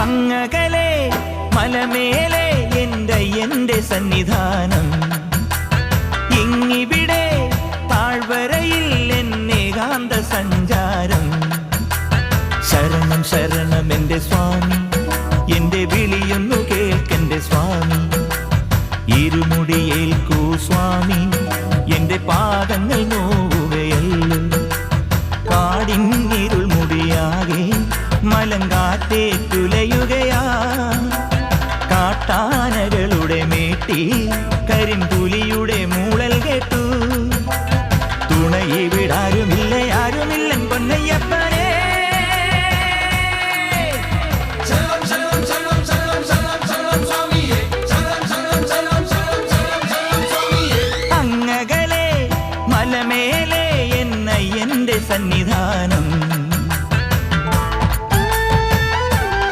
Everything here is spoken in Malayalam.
അങ്ങകലെ മലമേലെ എൻ്റെ സന്നിധാനം, ഇങ്ങിവിടെ താഴ്വരയിൽ എന്നേകാന്ത സഞ്ചാരം. ശരണം ശരണം എൻ്റെ സ്വാമി, എൻ്റെ വിളിയൊന്നു കേൾക്കെൻ്റെ സ്വാമി. ഇരുമുടിയേൽക്കൂ സ്വാമി, എൻ്റെ പാദങ്ങൾ നോവുകയല്ലോ. കാടിന്നിരുൾ മുടിയാകെ മലങ്കാറ്റേറ്റുലയുകയാ. കാട്ടാനകളുടെ മേട്ടി കരിമ്പുലിയുടെ മൂളൽ കേട്ടു. തുണയിവിടാരുമില്ല ആരുമില്ലൻ പൊന്നയ്യപ്പനേ. അങ്ങകലെ മലമേലെ എൻ്റെ സന്നിധാനം,